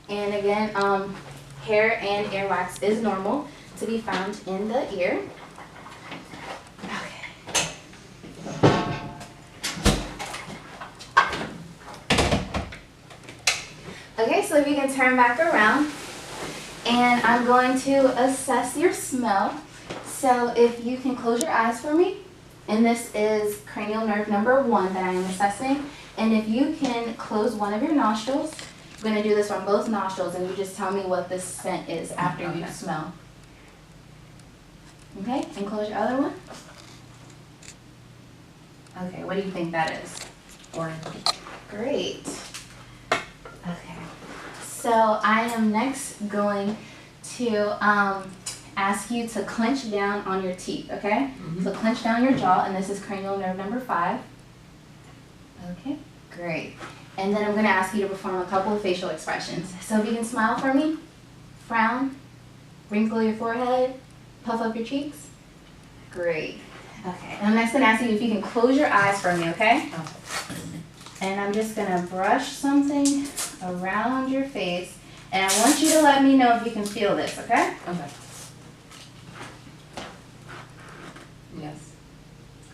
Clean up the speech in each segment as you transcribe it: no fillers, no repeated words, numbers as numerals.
And again, hair and earwax is normal to be found in the ear. Okay. Okay, so if you can turn back around, and I'm going to assess your smell. So if you can close your eyes for me, and this is cranial nerve number 1 that I am assessing. And if you can close one of your nostrils, I'm going to do this on both nostrils, and you just tell me what this scent is after you smell. Okay, and close your other one. Okay, what do you think that is? Orange. Great. Okay, so I am next going to ask you to clench down on your teeth, okay? So clench down your jaw, and this is cranial nerve number 5. Okay, great. And then I'm going to ask you to perform a couple of facial expressions. So if you can smile for me, frown, wrinkle your forehead, puff up your cheeks. Great. Okay, and I'm next going to ask you if you can close your eyes for me, okay? And I'm just going to brush something around your face, and I want you to let me know if you can feel this, okay? Okay. Yes.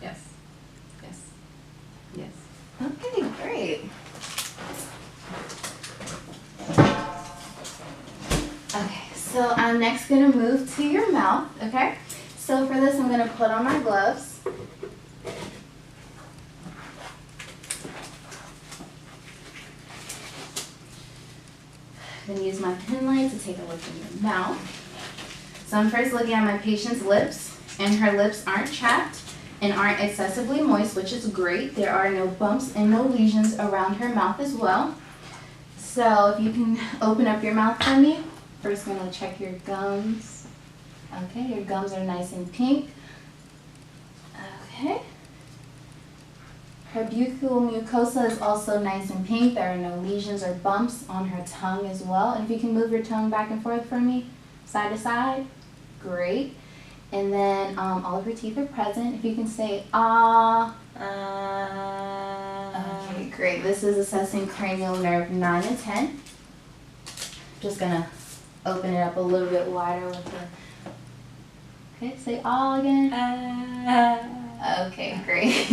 Yes. Yes. Yes. Okay, great. Okay, so I'm next going to move to your mouth, okay? So for this, I'm going to put on my gloves. I'm going to use my pen light to take a look in your mouth. So I'm first looking at my patient's lips, and her lips aren't chapped and aren't excessively moist, which is great. There are no bumps and no lesions around her mouth as well. So if you can open up your mouth for me. First, I'm going to check your gums. Okay, your gums are nice and pink. Okay. Her buccal mucosa is also nice and pink. There are no lesions or bumps on her tongue as well. And if you can move your tongue back and forth for me, side to side, great. And then all of her teeth are present. If you can say ah. Okay, great. This is assessing cranial nerve 9 and 10. Just gonna open it up a little bit wider with the. Okay, say ah again. Okay, great.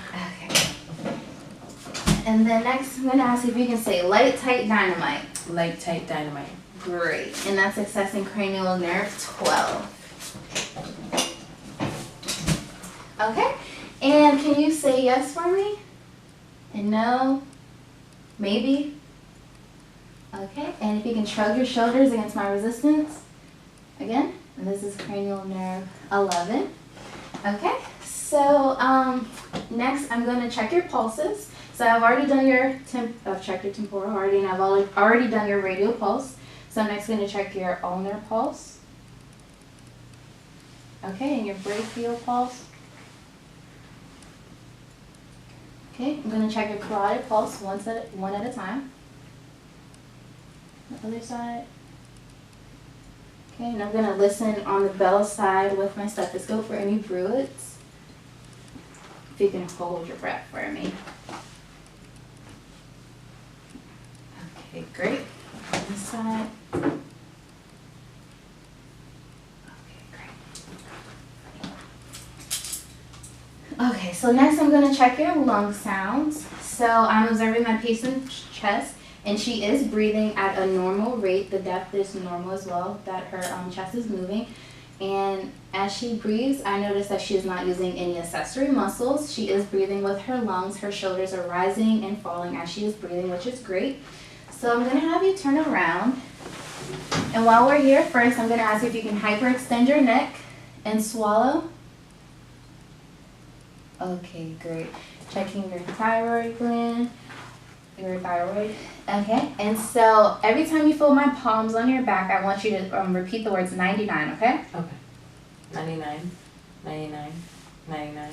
Okay. And then next, I'm gonna ask if you can say light, tight, dynamite. Light, tight, dynamite. Great. And that's accessing cranial nerve 12. Okay. And can you say yes for me? And no? Maybe? Okay. And if you can shrug your shoulders against my resistance. Again. And this is cranial nerve 11. Okay. So next I'm going to check your pulses. So I've already done I've checked your temporal already, and I've already done your radial pulse. So I'm next going to check your ulnar pulse. Okay, and your brachial pulse. Okay, I'm going to check your carotid pulse one at a time. The other side. Okay, and I'm going to listen on the bell side with my stethoscope for any bruits. If you can hold your breath for me. Okay, great. On this side. Okay, great. Okay, so next I'm going to check your lung sounds. So I'm observing my patient's chest, and she is breathing at a normal rate. The depth is normal as well, that her chest is moving. And as she breathes, I notice that she is not using any accessory muscles. She is breathing with her lungs. Her shoulders are rising and falling as she is breathing, which is great. So I'm going to have you turn around. And while we're here, first I'm going to ask you if you can hyperextend your neck and swallow. Okay, great. Checking your thyroid gland. Your thyroid. Okay, and so every time you feel my palms on your back, I want you to repeat the words 99, okay? Okay. 99, 99, 99,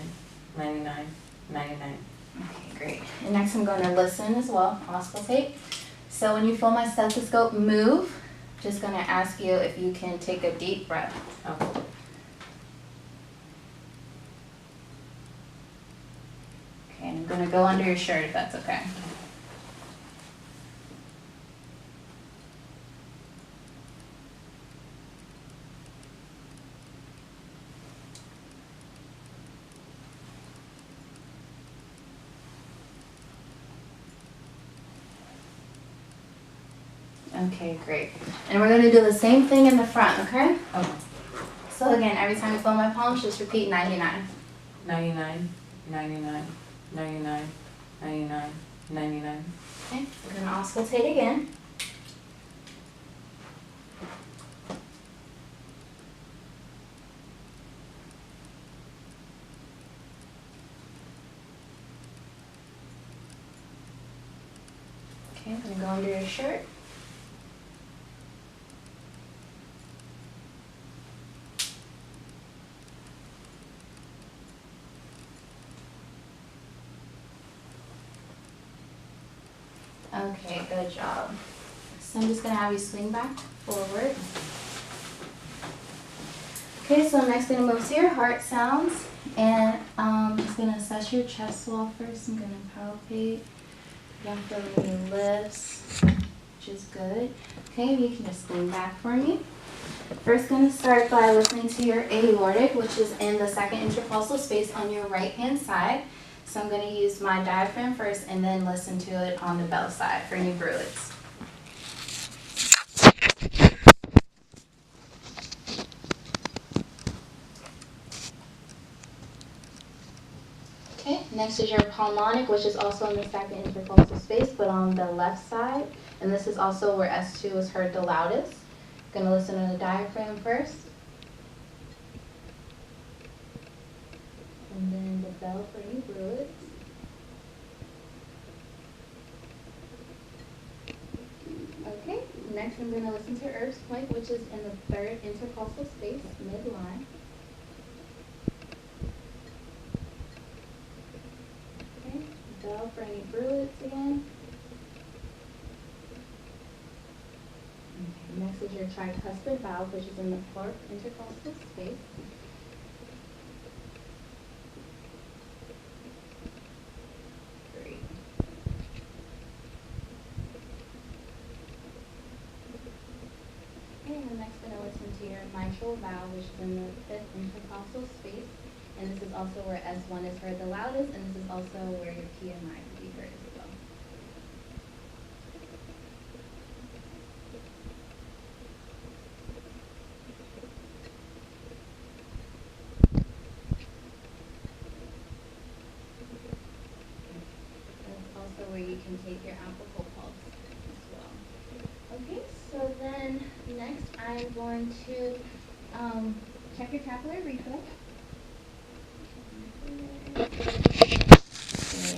99, 99. Okay, great. And next I'm going to listen as well, auscultate. So when you feel my stethoscope move, just going to ask you if you can take a deep breath. Okay. Okay, and I'm going to go under your shirt if that's okay. Okay, great. And we're gonna do the same thing in the front, okay? Okay. So again, every time you feel my palms, just repeat 99. 99, 99, 99, 99, 99. Okay, we're gonna auscultate again. Okay, I'm gonna go under your shirt. Okay, good job. So I'm just gonna have you swing back forward. Okay, so I'm next gonna move to your heart sounds, and I'm just gonna assess your chest wall first. I'm gonna palpate. I'm feeling your lips, which is good. Okay, you can just lean back for me. First, gonna start by listening to your aortic, which is in the second intercostal space on your right hand side. So I'm gonna use my diaphragm first and then listen to it on the bell side for any bruits. Okay, next is your pulmonic, which is also in the second intercostal space, but on the left side. And this is also where S2 is heard the loudest. Gonna listen to the diaphragm first. And then the bell for any bruits. Okay, next I'm gonna listen to Erb's point, which is in the third intercostal space, midline. Okay, bell for any bruits again. Okay, next is your tricuspid valve, which is in the fourth intercostal space. Great. Okay, and next I'm going to listen to your mitral valve, which is in the fifth intercostal space. And this is also where S1 is heard the loudest, and this is also where your PMI can be heard as well. That's also where you can take your apical pulse as well. Okay, so then next I'm going to check your capillary reflex.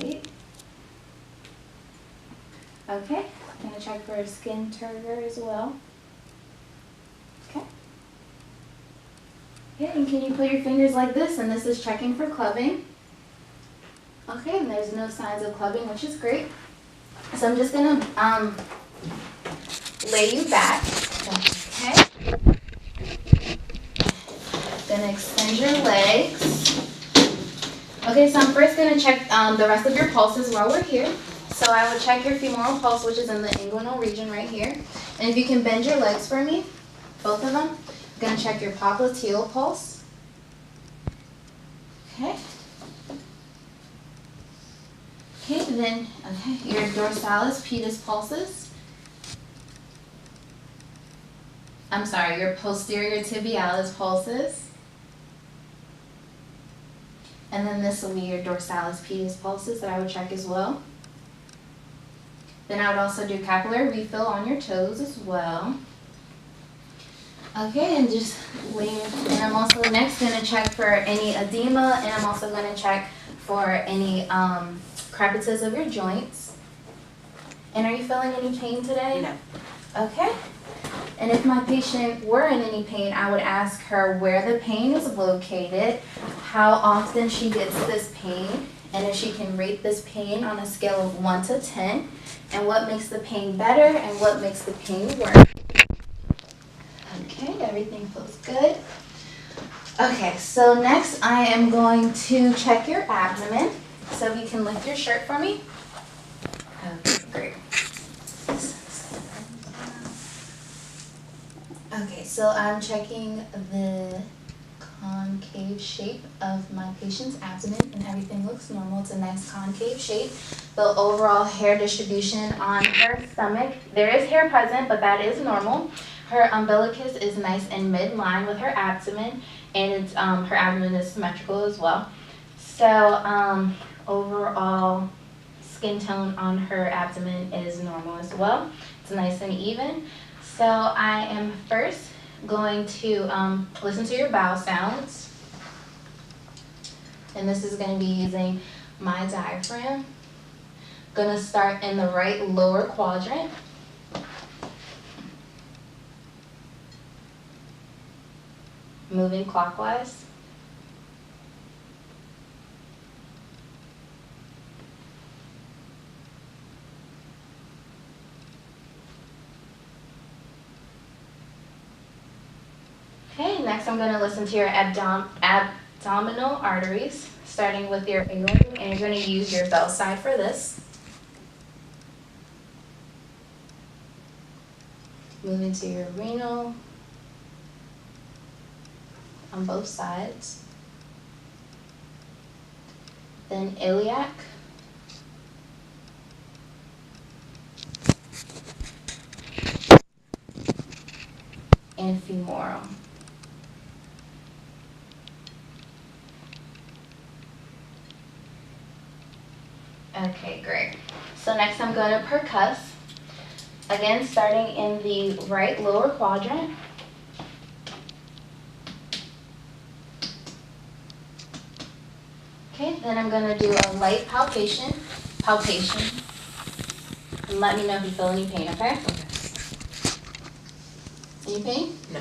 Great. Okay, I'm gonna check for skin turgor as well. Okay. Okay, and can you put your fingers like this? And this is checking for clubbing. Okay, and there's no signs of clubbing, which is great. So I'm just gonna lay you back. Okay. Gonna extend your legs. Okay, so I'm first gonna check the rest of your pulses while we're here. So I will check your femoral pulse, which is in the inguinal region right here. And if you can bend your legs for me, both of them. I'm gonna check your popliteal pulse. Okay. Okay, then your dorsalis pedis pulses. I'm sorry, your posterior tibialis pulses. And then this will be your dorsalis pedis pulses that I would check as well. Then I would also do capillary refill on your toes as well. Okay, and just lean. And I'm also next going to check for any edema, and I'm also going to check for any crepitus of your joints. And are you feeling any pain today? No. Okay. And if my patient were in any pain, I would ask her where the pain is located, how often she gets this pain, and if she can rate this pain on a scale of 1 to 10, and what makes the pain better and what makes the pain worse. Okay, everything feels good. Okay, so next I am going to check your abdomen. So if you can lift your shirt for me. Okay, great. Okay, so I'm checking the concave shape of my patient's abdomen, and everything looks normal. It's a nice concave shape. The overall hair distribution on her stomach, there is hair present, but that is normal. Her umbilicus is nice and midline with her abdomen, and it's, her abdomen is symmetrical as well. So overall skin tone on her abdomen is normal as well. It's nice and even. So I am first going to listen to your bowel sounds. And this is going to be using my diaphragm. Going to start in the right lower quadrant. Moving clockwise. Okay, next I'm going to listen to your abdominal arteries, starting with your aorta, and you're going to use your bell side for this. Moving to your renal on both sides. Then iliac. And femoral. Okay, great. So next I'm going to percuss. Again, starting in the right lower quadrant. Okay, then I'm going to do a light palpation. And let me know if you feel any pain, okay? Okay. Any pain? No.